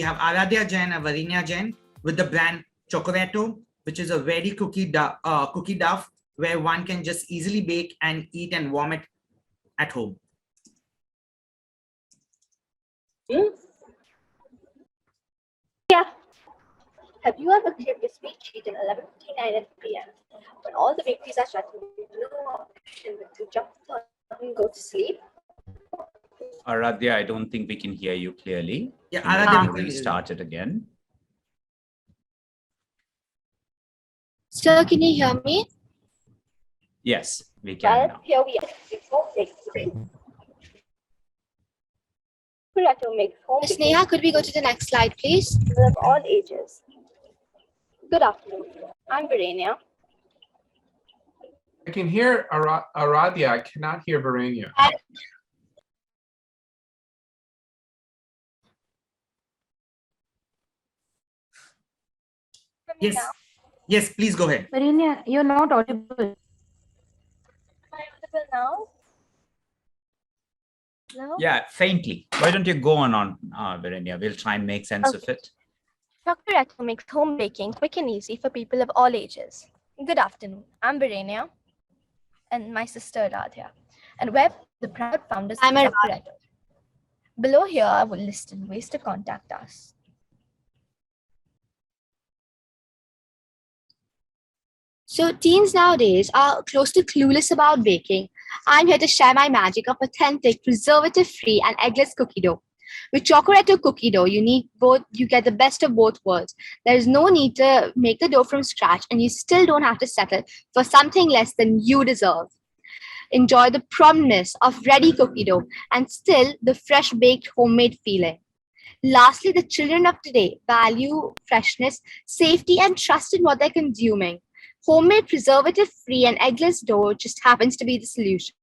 have Araadhya Jain and Varenyaa Jain with the brand Chokoreto, which is a very cookie dough where one can just easily bake and eat and warm it at home. Yeah. Have you ever cleared your sweet sheet at 11:59 p.m. when all the bakeries are shut with no option but to jump and go to sleep? Araadhya, I don't think we can hear you clearly. Yeah, Can you Araadhya, restart it again? Sir, can you hear me? Yes, we can now. Here we are. Chokoreto makes home Ms. Neha, could we go to the next slide, please? people of all ages. Good afternoon. I'm Varenyaa. I can hear Araadhya. I cannot hear Varenyaa. Yes, please go ahead. Varenyaa, you're not audible. Am I audible now? No? Yeah, faintly. Why don't you go on, Varenyaa? We'll try and make sense of it. Chokoreto makes home baking quick and easy for people of all ages. Good afternoon. I'm Varenyaa and my sister Araadhya, and we're the proud founders of Chokoreto. Below here, I will list ways to contact us. So teens nowadays are close to clueless about baking. I'm here to share my magic of authentic, preservative-free and eggless cookie dough. With Chokoreto cookie dough, you get the best of both worlds. There is no need to make the dough from scratch, and you still don't have to settle for something less than you deserve. Enjoy the promptness of ready cookie dough and still the fresh baked homemade feeling. Lastly, the children of today value freshness, safety, and trust in what they're consuming. Homemade, preservative-free, and eggless dough just happens to be the solution.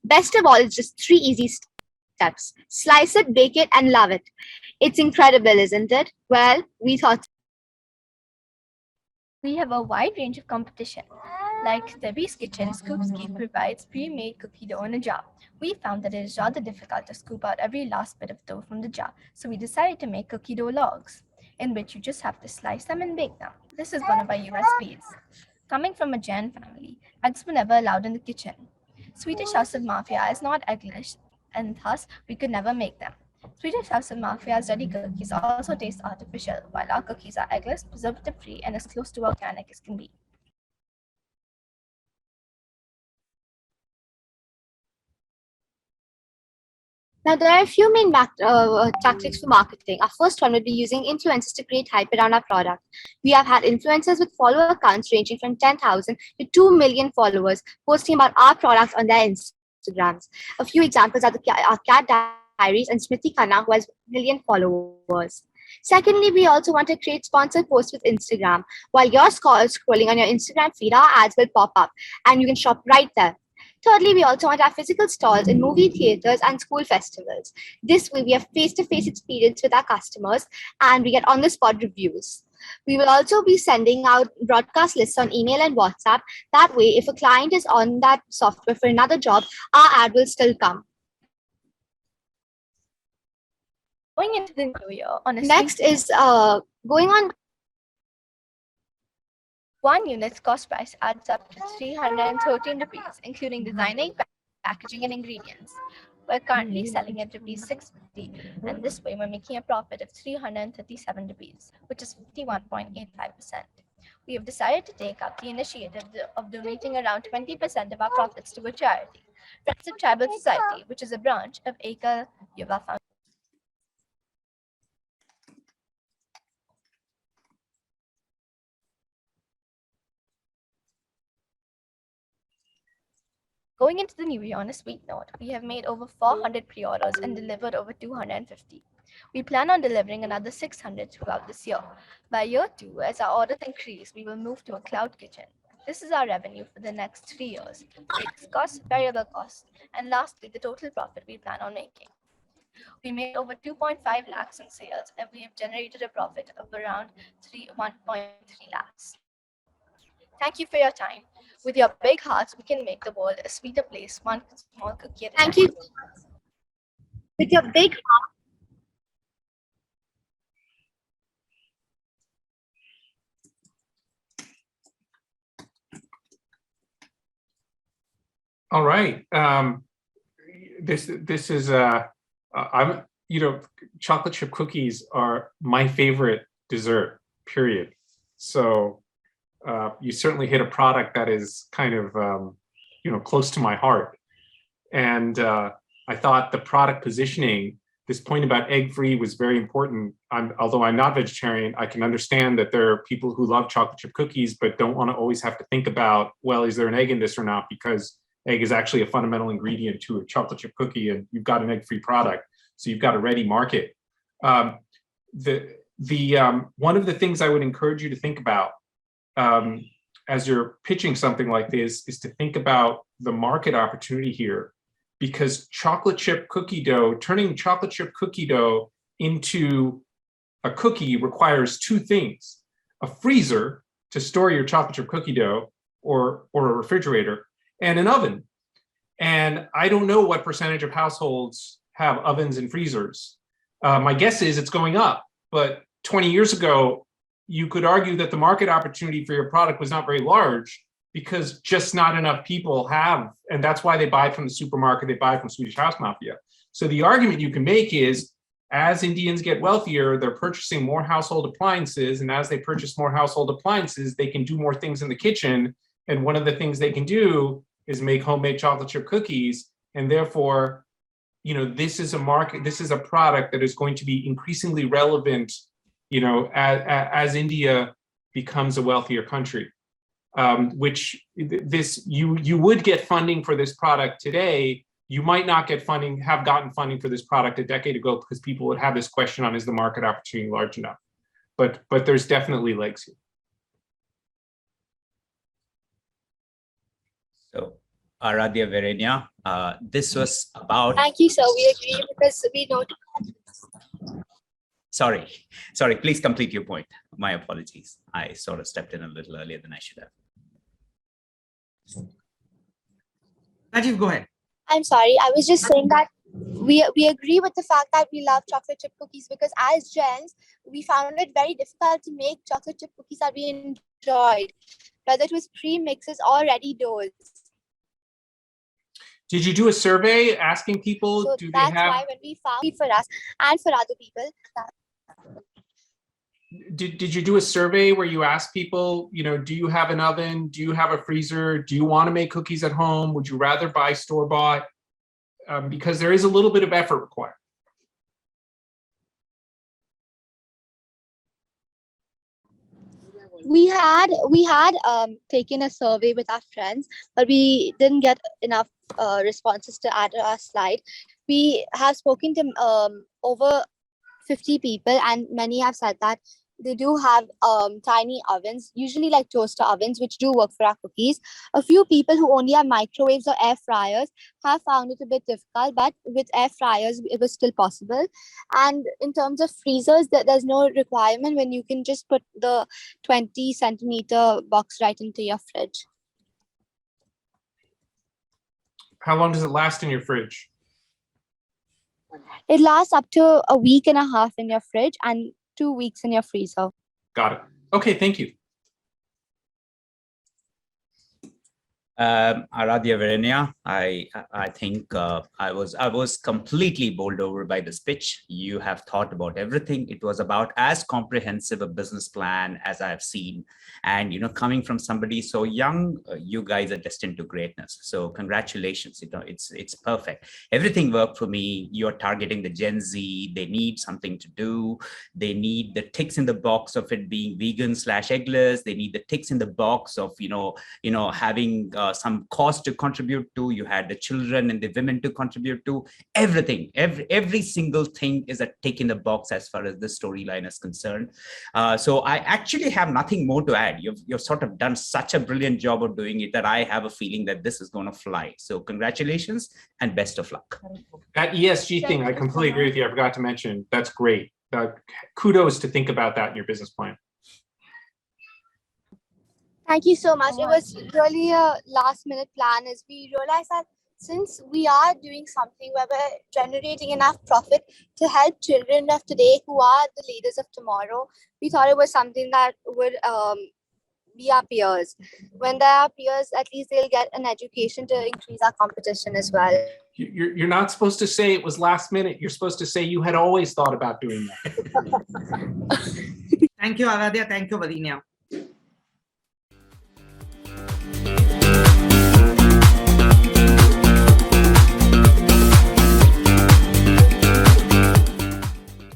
Best of all, it's just 3 easy steps. Slice it, bake it, and love it. It's incredible, isn't it? Well, we thought we have a wide range of competition. Like Debbie's Kitchen, Scoop's Cake provides pre-made cookie dough in a jar. We found that it is rather difficult to scoop out every last bit of dough from the jar, so we decided to make cookie dough logs, in which you just have to slice them and bake them. This is one of our USPs. Coming from a Jain family, eggs were never allowed in the kitchen. Swedish House of Mafia is not eggless, and thus we could never make them. Swedish House of Mafia's ready cookies also taste artificial, while our cookies are eggless, preservative-free, and as close to organic as can be. Now, there are a few main tactics for marketing. Our first one would be using influencers to create hype around our product. We have had influencers with follower accounts ranging from 10,000 to 2 million followers posting about our products on their Instagrams. A few examples are our Cat Diaries and Smriti Khanna, who has 1 million followers. Secondly, we also want to create sponsored posts with Instagram. While you're scrolling on your Instagram feed, our ads will pop up and you can shop right there. Thirdly, we also want our physical stalls in movie theaters and school festivals. This way, we have face-to-face experience with our customers and we get on-the-spot reviews. We will also be sending out broadcast lists on email and WhatsApp. That way, if a client is on that software for another job, our ad will still come. Going into the new year, next is going on. 1 unit's cost price adds up to 313 rupees, including designing, packaging, and ingredients. We're currently selling at rupees 650, and this way we're making a profit of 337 rupees, which is 51.85%. We have decided to take up the initiative of donating around 20% of our profits to a charity, Friends of Tribal Society, which is a branch of Ekal Yuva Foundation. Going into the new year on a sweet note, we have made over 400 pre-orders and delivered over 250. We plan on delivering another 600 throughout this year. By year 2, as our orders increase, we will move to a cloud kitchen. This is our revenue for the next 3 years, fixed costs, variable costs, and lastly, the total profit we plan on making. We made over 2.5 lakhs in sales, and we have generated a profit of around 1.3 lakhs. Thank you for your time. With your big hearts, we can make the world a sweeter place, one small cookie at a time. Thank you. With your big heart. All right. This is I'm chocolate chip cookies are my favorite dessert. Period. So you certainly hit a product that is kind of close to my heart, and I thought the product positioning. This point about egg-free was very important. Although I'm not vegetarian, I can understand that there are people who love chocolate chip cookies but don't want to always have to think about, well, is there an egg in this or not? Because egg is actually a fundamental ingredient to a chocolate chip cookie, and you've got an egg-free product, so you've got a ready market. One of the things I would encourage you to think about as you're pitching something like this is to think about the market opportunity here. Because chocolate chip cookie dough, turning chocolate chip cookie dough into a cookie requires two things: a freezer to store your chocolate chip cookie dough, or a refrigerator, and an oven. And I don't know what percentage of households have ovens and freezers. My guess is it's going up, but 20 years ago, you could argue that the market opportunity for your product was not very large, because just not enough people have, and that's why they buy from the supermarket, they buy from Swedish House Mafia. So the argument you can make is, as Indians get wealthier, they're purchasing more household appliances, and as they purchase more household appliances, they can do more things in the kitchen, and one of the things they can do is make homemade chocolate chip cookies, and therefore, this is a market, this is a product that is going to be increasingly relevant, as India becomes a wealthier country. You would get funding for this product today. You might not have gotten funding for this product a decade ago, because people would have this question on, is the market opportunity large enough? But there's definitely legs here. So, Araadhya, Varenyaa, this was about. Thank you, sir. We agree because we know. Sorry, please complete your point. My apologies. I sort of stepped in a little earlier than I should have. Rajiv, go ahead. I'm sorry. I was just saying that we agree with the fact that we love chocolate chip cookies, because as Jains, we found it very difficult to make chocolate chip cookies that we enjoyed, whether it was pre-mixes or ready doughs. Did you do a survey asking people, So do they that's have? why when we found it for us and for other people. Did you do a survey where you asked people, do you have an oven? Do you have a freezer? Do you want to make cookies at home? Would you rather buy store-bought? Because there is a little bit of effort required. We had taken a survey with our friends, but we didn't get enough responses to add to our slide. We have spoken to over 50 people, and many have said that they do have tiny ovens, usually like toaster ovens, which do work for our cookies. A few people who only have microwaves or air fryers have found it a bit difficult, but with air fryers, it was still possible. And in terms of freezers, there's no requirement when you can just put the 20 centimeter box right into your fridge. How long does it last in your fridge? It lasts up to a week and a half in your fridge and 2 weeks in your freezer. Got it. Okay, thank you. Araadhya, Varenyaa, I think I was completely bowled over by this pitch. You have thought about everything. It was about as comprehensive a business plan as I've seen, and coming from somebody so young, you guys are destined to greatness. So congratulations. It's perfect. Everything worked for me. You're targeting the Gen Z. They need something to do. They need the ticks in the box of it being vegan/eggless. They need the ticks in the box of having some cost to contribute to. You had the children and the women to contribute to. Everything, every single thing is a tick in the box as far as the storyline is concerned. So I actually have nothing more to add. You've sort of done such a brilliant job of doing it that I have a feeling that this is going to fly. So congratulations and best of luck. That ESG thing, I completely agree with you. I forgot to mention. That's great. Kudos to think about that in your business plan. Thank you so much. It was really a last minute plan, as we realized that since we are doing something where we're generating enough profit to help children of today who are the leaders of tomorrow, we thought it was something that would be our peers. When there are peers, at least they'll get an education to increase our competition as well. You're not supposed to say it was last minute. You're supposed to say you had always thought about doing that. Thank you, Araadhya. Thank you, Varenyaa.